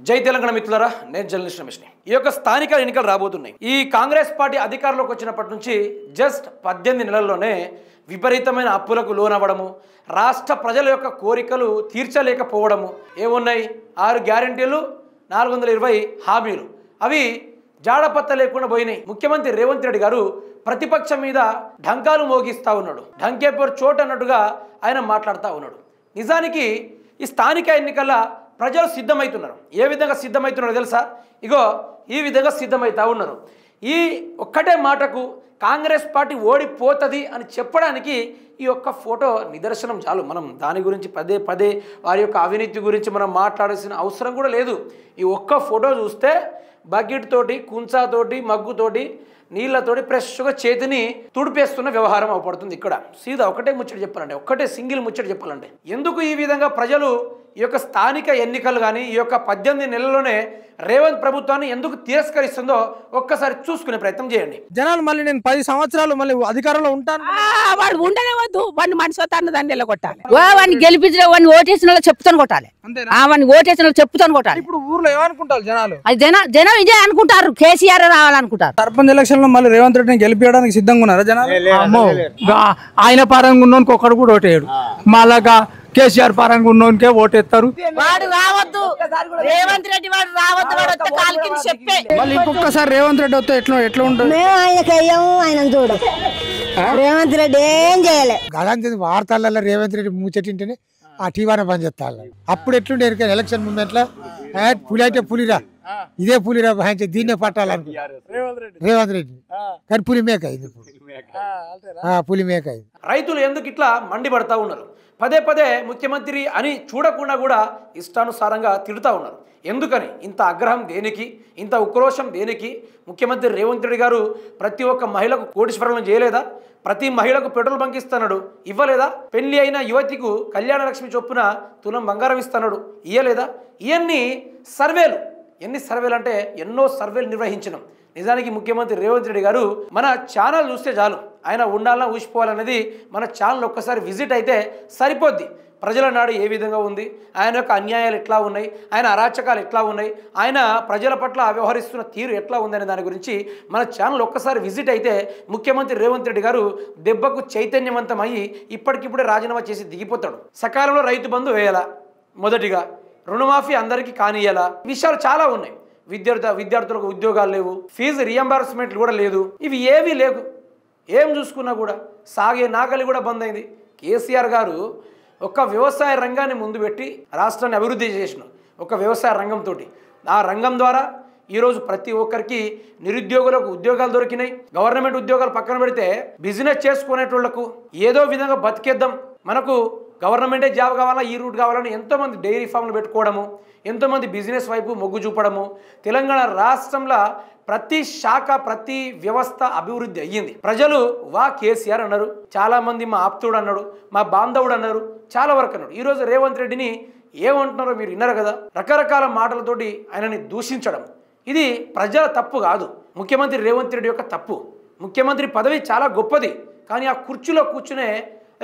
జై తెలంగాణ మిత్రులారా, నేను జర్నలిస్ట్ రమేష్ని. ఈ యొక్క స్థానిక ఎన్నికలు రాబోతున్నాయి. ఈ కాంగ్రెస్ పార్టీ అధికారంలోకి వచ్చినప్పటి నుంచి జస్ట్ 18 నెలల్లోనే విపరీతమైన అప్పులకు లోనవ్వడము, రాష్ట్ర ప్రజల యొక్క కోరికలు తీర్చలేకపోవడము. ఏమున్నాయి? 6 గ్యారెంటీలు, 420 హామీలు, అవి జాడపత్త లేకుండా పోయినాయి. ముఖ్యమంత్రి రేవంత్ రెడ్డి గారు ప్రతిపక్షం మీద ఢంకాలు మోగిస్తూ ఉన్నాడు. ఢంకేపూర్ చోటు అన్నట్టుగా ఆయన మాట్లాడుతూ ఉన్నాడు. నిజానికి ఈ స్థానిక ఎన్నికల ప్రజలు సిద్ధమవుతున్నారు. ఏ విధంగా సిద్ధమవుతున్నారో తెలుసా? ఇగో ఈ విధంగా సిద్ధమవుతూ ఉన్నారు. ఈ ఒక్కటే మాటకు కాంగ్రెస్ పార్టీ ఓడిపోతుంది అని చెప్పడానికి ఈ ఒక్క ఫోటో నిదర్శనం చాలు. మనం దాని గురించి పదే పదే వారి యొక్క అవినీతి గురించి మనం మాట్లాడాల్సిన అవసరం కూడా లేదు. ఈ ఒక్క ఫోటో చూస్తే బకెట్ తోటి, కుంచాతోటి, మగ్గుతోటి, నీళ్లతోటి ఫ్రెష్గా చేతిని తుడిపేస్తున్న వ్యవహారం అవపడుతుంది. ఇక్కడ సీదా ఒకటే ముచ్చట చెప్పాలంటే, ఒక్కటే సింగిల్ ముచ్చట చెప్పాలంటే, ఎందుకు ఈ విధంగా ప్రజలు ఈ యొక్క స్థానిక ఎన్నికలు కానీ ఈ యొక్క 18 నెలల్లోనే రేవంత్ ప్రభుత్వాన్ని ఎందుకు తిరస్కరిస్తుందో ఒక్కసారి చూసుకునే ప్రయత్నం చేయండి. జనాలు మళ్ళీ నేను 10 సంవత్సరాలు మళ్ళీ అధికారంలో ఉంటాను, వాడు ఉండనే వద్దు, వాడిని మనిషి వస్తాను దాన్ని ఎలా కొట్టాలి, వాడిని గెలిపించిన వాడిని ఓటేసిన వాళ్ళు చెప్తాను కొట్టాలి, వాడిని ఓటేసిన వాళ్ళు చెప్తాను కొట్టాలి. ఇప్పుడు ఊర్లో ఏమనుకుంటారు జనాలు? అది జనం ఇదే అనుకుంటారు, కేసీఆర్ రావాలనుకుంటారు. సర్పంచ్ ఎలక్షన్ లో మళ్ళీ రేవంత్ రెడ్డిని గెలిపించడానికి సిద్ధంగా ఉన్నారా జనాలు? ఆయన పరంగా ఉన్నోనికి ఒక్కడు కూడా ఓటేయడు, మళ్ళా కేసీఆర్ పరంగా ఉన్నోనికే ఓటేస్తారు. వాడు రావద్దు, రేవంత్ రెడ్డి వాడు రావద్దు, వాడు వస్తే కాలు కింద చెప్పే. మళ్ళీ ఇంకొకసారి రేవంత్ రెడ్డి వస్తే ఎట్లా ఉంటుంది? మేము ఆయనకి అయ్యాము, ఆయన చూడు రేవంత్ రెడ్డి ఏం చేయలే. గలాంటి వార్తలలో రేవంత్ రెడ్డి ముచ్చటింటేనే ఆ టీవీని బంద్ చేస్తారు. అప్పుడు ఎట్లుండే ఎలక్షన్ మూమెంట్ లో పులి అయితే పులిరా, ఇదే పులిరా భావించే దీన్నే పట్టాలనుకో రేవంత్ రెడ్డి, కానీ పులి మేక అయింది. పులి మేక అయింది. రైతులు ఎందుకు ఇట్లా మండిపడతా ఉన్నారు? పదే పదే ముఖ్యమంత్రి అని చూడకుండా కూడా ఇష్టానుసారంగా తిడుతూ ఉన్నారు. ఎందుకని ఇంత ఆగ్రహం దేనికి, ఇంత ఉక్రోషం దేనికి? ముఖ్యమంత్రి రేవంత్ రెడ్డి గారు ప్రతి ఒక్క మహిళకు కోటీశ్వరులను చేయలేదా? ప్రతి మహిళకు పెట్రోల్ బంక్ ఇస్తున్నాడు, ఇవ్వలేదా? పెళ్లి అయిన యువతికు కళ్యాణ లక్ష్మి చొప్పున తులం బంగారం ఇస్తున్నాడు, ఇవ్వలేదా? ఇవన్నీ సర్వేలు. ఎన్ని సర్వేలు అంటే ఎన్నో సర్వేలు నిర్వహించినాం. నిజానికి ముఖ్యమంత్రి రేవంత్ రెడ్డి గారు మన ఛానల్ చూస్తే చాలు, ఆయన ఉండాలన్నా ఊసిపోవాలనేది మన ఛానల్ ఒక్కసారి విజిట్ అయితే సరిపోద్ది. ప్రజల నాడు ఏ విధంగా ఉంది, ఆయన యొక్క అన్యాయాలు ఎట్లా ఉన్నాయి, ఆయన అరాచకాలు ఎట్లా ఉన్నాయి, ఆయన ప్రజల పట్ల వ్యవహరిస్తున్న తీరు ఎట్లా ఉందనే దాని గురించి మన ఛానల్ ఒక్కసారి విజిట్ అయితే ముఖ్యమంత్రి రేవంత్ రెడ్డి గారు దెబ్బకు చైతన్యవంతం అయ్యి ఇప్పటికిప్పుడే రాజీనామా చేసి దిగిపోతాడు. సకాలంలో రైతు బంధు వేయాలా, మొదటిగా రుణమాఫీ అందరికీ కానియ్యాలా, విషయాలు చాలా ఉన్నాయి. విద్యార్థులకు ఉద్యోగాలు లేవు, ఫీజు రియంబర్స్మెంట్లు కూడా లేదు, ఇవి ఏవీ లేవు. ఏం చూసుకున్నా కూడా సాగే నాగలి కూడా బంద్ అయింది. కేసీఆర్ గారు ఒక వ్యవసాయ రంగాన్ని ముందు పెట్టి రాష్ట్రాన్ని అభివృద్ధి చేసిన ఒక వ్యవసాయ రంగంతో, ఆ రంగం ద్వారా ఈరోజు ప్రతి ఒక్కరికి నిరుద్యోగులకు ఉద్యోగాలు దొరికినాయి. గవర్నమెంట్ ఉద్యోగాలు పక్కన పెడితే బిజినెస్ చేసుకునేటోళ్లకు ఏదో విధంగా బతికేద్దాం, మనకు గవర్నమెంటే జాబ్ కావాలా, ఈ రూట్ కావాలని ఎంతోమంది డైరీ ఫామ్లు పెట్టుకోవడము, ఎంతోమంది బిజినెస్ వైపు మొగ్గు చూపడము. తెలంగాణ రాష్ట్రంలో ప్రతి శాఖ, ప్రతి వ్యవస్థ అభివృద్ధి అయ్యింది. ప్రజలు వా కేసీఆర్ అన్నారు, చాలామంది మా ఆప్తుడు అన్నాడు, మా బాంధవుడు అన్నారు, చాలా వరకు అన్నాడు. ఈరోజు రేవంత్ రెడ్డిని ఏమంటున్నారో మీరు విన్నారు కదా. రకరకాల మాటలతోటి ఆయనని దూషించడం, ఇది ప్రజల తప్పు కాదు, ముఖ్యమంత్రి రేవంత్ రెడ్డి యొక్క తప్పు. ముఖ్యమంత్రి పదవి చాలా గొప్పది, కానీ ఆ కుర్చీలో కూర్చునే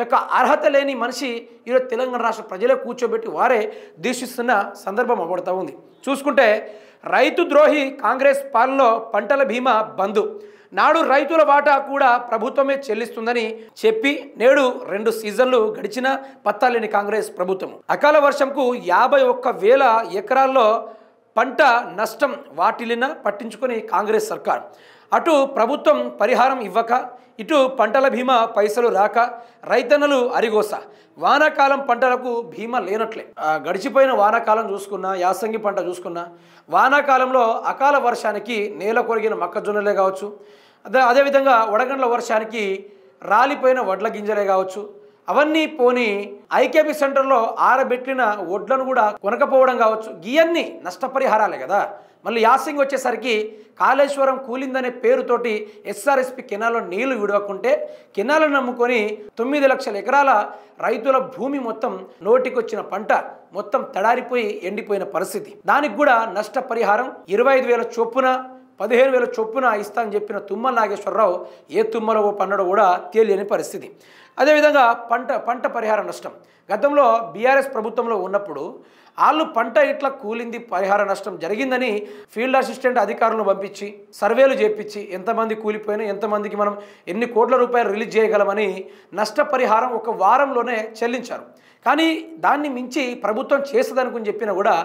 యొక్క అర్హత లేని మనిషి ఈరోజు తెలంగాణ రాష్ట్ర ప్రజలే కూర్చోబెట్టి వారే దూషిస్తున్న సందర్భం అవబడతా ఉంది. చూసుకుంటే రైతు ద్రోహి కాంగ్రెస్ పాలనలో పంటల బీమా బంద్, నాడు రైతుల వాటా కూడా ప్రభుత్వమే చెల్లిస్తుందని చెప్పి నేడు 2 సీజన్లు గడిచిన పత్తాలేని కాంగ్రెస్ ప్రభుత్వం అకాల వర్షంకు 51,000 ఎకరాల్లో పంట నష్టం వాటిల్లిన పట్టించుకొని కాంగ్రెస్ సర్కార్. అటు ప్రభుత్వం పరిహారం ఇవ్వక, ఇటు పంటల బీమా పైసలు రాక రైతన్నలు అరిగోస. వానాకాలం పంటలకు బీమా లేనట్లే. గడిచిపోయిన వానాకాలం చూసుకున్నా, యాసంగి పంట చూసుకున్నా, వానాకాలంలో అకాల వర్షానికి నేల కొరిగిన మొక్కజొన్నలే కావచ్చు, అదేవిధంగా వడగండ్ల వర్షానికి రాలిపోయిన వడ్ల గింజలే కావచ్చు, అవన్నీ పోని ఐకేపీ సెంటర్లో ఆరబెట్టిన వడ్లను కూడా కొనకపోవడం కావచ్చు, ఇవన్నీ నష్టపరిహారాలే కదా. మళ్ళీ యాసింగ్ వచ్చేసరికి కాళేశ్వరం కూలిందనే పేరుతోటి ఎస్ఆర్ఎస్పి కెనాల్లో నీళ్లు విడవకుంటే కెనాలను నమ్ముకొని 9 లక్షల ఎకరాల రైతుల భూమి మొత్తం నోటికొచ్చిన పంట మొత్తం తడారిపోయి ఎండిపోయిన పరిస్థితి. దానికి కూడా నష్టపరిహారం 25,000 చొప్పున 15,000 చొప్పున ఇస్తానని చెప్పిన తుమ్మల నాగేశ్వరరావు ఏ తుమ్మలో పన్నడో కూడా తెలియని పరిస్థితి. అదేవిధంగా పంట పరిహార నష్టం గతంలో బీఆర్ఎస్ ప్రభుత్వంలో ఉన్నప్పుడు వాళ్ళు పంట ఇట్లా కూలింది, పరిహార నష్టం జరిగిందని ఫీల్డ్ అసిస్టెంట్ అధికారులను పంపించి సర్వేలు చేపించి ఎంతమంది కూలిపోయినా, ఎంతమందికి మనం ఎన్ని కోట్ల రూపాయలు రిలీజ్ చేయగలమని నష్టపరిహారం ఒక వారంలోనే చెల్లించారు. కానీ దాన్ని మించి ప్రభుత్వం చేస్తుందనుకుని చెప్పినా కూడా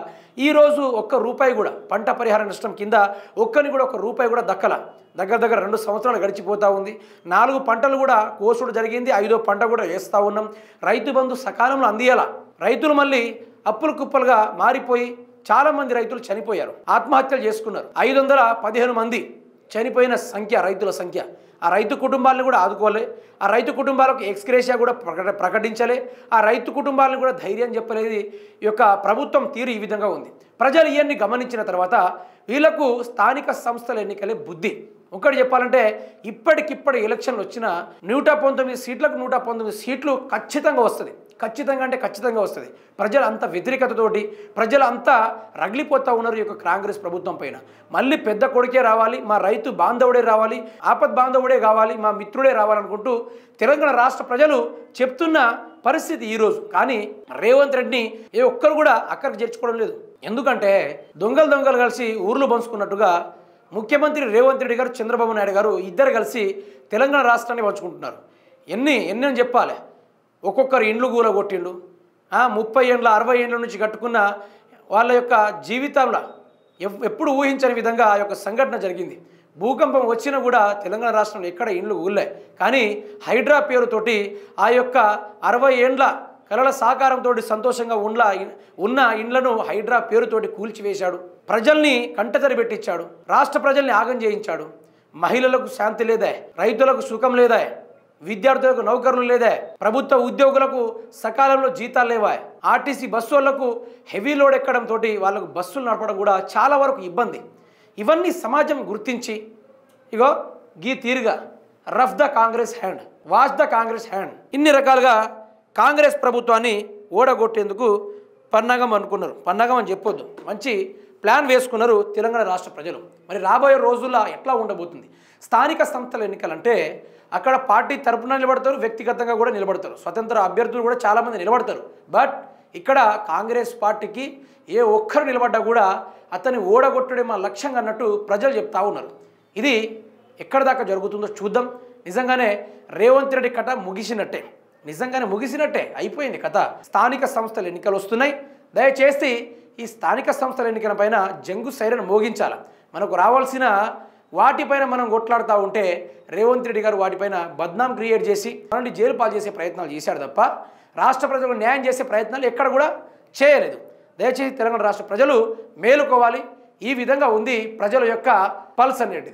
ఈరోజు ఒక్క రూపాయి కూడా పంట పరిహార నష్టం కింద ఒక్కని కూడా ఒక్క రూపాయి కూడా దక్కల. దగ్గర 2 సంవత్సరాలు గడిచిపోతూ ఉంది. 4 పంటలు కూడా కోసుడు జరిగింది, 5వ పంట కూడా వేస్తూ ఉన్నాం. రైతు బంధు సకాలంలో అందియాల. రైతులు మళ్ళీ అప్పులు కుప్పలుగా మారిపోయి చాలామంది రైతులు చనిపోయారు, ఆత్మహత్యలు చేసుకున్నారు. 515 మంది చనిపోయిన సంఖ్య రైతుల సంఖ్య. ఆ రైతు కుటుంబాలను కూడా ఆదుకోలే, ఆ రైతు కుటుంబాలకు ఎక్స్గ్రేషియా కూడా ప్రకటించలే, ఆ రైతు కుటుంబాలను కూడా ధైర్యం చెప్పలేదు. ఈ యొక్క ప్రభుత్వం తీరు ఈ విధంగా ఉంది. ప్రజలు ఇవన్నీ గమనించిన తర్వాత వీళ్లకు స్థానిక సంస్థల ఎన్నికలే బుద్ధి. ఒకటి చెప్పాలంటే ఇప్పటికిప్పటి ఎలక్షన్లు వచ్చిన 119 సీట్లకు 119 సీట్లు ఖచ్చితంగా వస్తుంది. ఖచ్చితంగా అంటే ఖచ్చితంగా వస్తుంది. ప్రజలు అంత వ్యతిరేకతతోటి ప్రజలు అంతా రగిలిపోతూ ఉన్నారు ఈ యొక్క కాంగ్రెస్ ప్రభుత్వం పైన. మళ్ళీ పెద్ద కొడుకే రావాలి, మా రైతు బాంధవుడే రావాలి, ఆపద్ బాంధవుడే కావాలి, మా మిత్రుడే రావాలనుకుంటూ తెలంగాణ రాష్ట్ర ప్రజలు చెప్తున్న పరిస్థితి ఈరోజు. కానీ రేవంత్ రెడ్డిని ఏ ఒక్కరు కూడా అక్కడికి చేర్చుకోవడం లేదు. ఎందుకంటే దొంగలు కలిసి ఊర్లు పంచుకున్నట్టుగా ముఖ్యమంత్రి రేవంత్ రెడ్డి గారు, చంద్రబాబు నాయుడు గారు ఇద్దరు కలిసి తెలంగాణ రాష్ట్రాన్ని పంచుకుంటున్నారు. ఎన్ని అని చెప్పాలి. ఒక్కొక్కరు ఇండ్లు కూలగొట్టిండు. 30 ఏండ్ల 60 ఏండ్ల నుంచి కట్టుకున్న వాళ్ళ యొక్క జీవితంలో ఎప్పుడు ఊహించని విధంగా ఆ యొక్క సంఘటన జరిగింది. భూకంపం వచ్చినా కూడా తెలంగాణ రాష్ట్రంలో ఎక్కడ ఇండ్లు ఊళ్ళే. కానీ హైడ్రా పేరుతోటి ఆ యొక్క 60 ఏండ్ల కలల సాకారంతో సంతోషంగా ఉన్న ఇండ్లను హైడ్రా పేరుతోటి కూల్చివేశాడు. ప్రజల్ని కంటతడి పెట్టించాడు. రాష్ట్ర ప్రజల్ని ఆగం చేయించాడు. మహిళలకు శాంతి లేదా, రైతులకు సుఖం లేదా, విద్యార్థులకు నౌకర్లు లేదా, ప్రభుత్వ ఉద్యోగులకు సకాలంలో జీతాలు లేవా, ఆర్టీసీ బస్సు వాళ్లకు హెవీ లోడ్ ఎక్కడంతో వాళ్ళకు బస్సులు నడపడం కూడా చాలా వరకు ఇబ్బంది. ఇవన్నీ సమాజం గుర్తించి ఇగో గీ తీరుగా rough the Congress hand, wash the Congress hand, ఇన్ని రకాలుగా కాంగ్రెస్ ప్రభుత్వాన్ని ఓడగొట్టేందుకు పన్నాగం అనుకున్నారు. పన్నాగం అని చెప్పొద్దు, మంచి ప్లాన్ వేసుకున్నారు తెలంగాణ రాష్ట్ర ప్రజలు. మరి రాబోయే రోజుల్లో ఎట్లా ఉండబోతుంది? స్థానిక సంస్థల ఎన్నికలంటే అక్కడ పార్టీ తరపున నిలబడతారు, వ్యక్తిగతంగా కూడా నిలబడతారు, స్వతంత్ర అభ్యర్థులు కూడా చాలామంది నిలబడతారు. బట్ ఇక్కడ కాంగ్రెస్ పార్టీకి ఏ ఒక్కరు నిలబడ్డా కూడా అతన్ని ఓడగొట్టడే మా లక్ష్యంగా అన్నట్టు ప్రజలు చెప్తా ఉన్నారు. ఇది ఎక్కడ దాకా జరుగుతుందో చూద్దాం. నిజంగానే రేవంత్ రెడ్డి కథ ముగిసినట్టే, నిజంగానే ముగిసినట్టే అయిపోయింది కథ. స్థానిక సంస్థల ఎన్నికలు వస్తున్నాయి. దయచేసి ఈ స్థానిక సంస్థల ఎన్నికల పైన జంగు సైరన్ మోగించాలి. మనకు రావాల్సిన వాటిపైన మనం కొట్లాడుతూ ఉంటే రేవంత్ రెడ్డి గారు వాటిపైన బద్నాం క్రియేట్ చేసి మనల్ని జైలు పాలు చేసే ప్రయత్నాలు చేశాడు తప్ప రాష్ట్ర ప్రజలకు న్యాయం చేసే ప్రయత్నాలు ఎక్కడ కూడా చేయలేదు. దయచేసి తెలంగాణ రాష్ట్ర ప్రజలు మేలుకోవాలి. ఈ విధంగా ఉంది ప్రజల యొక్క పల్స్ అనేది.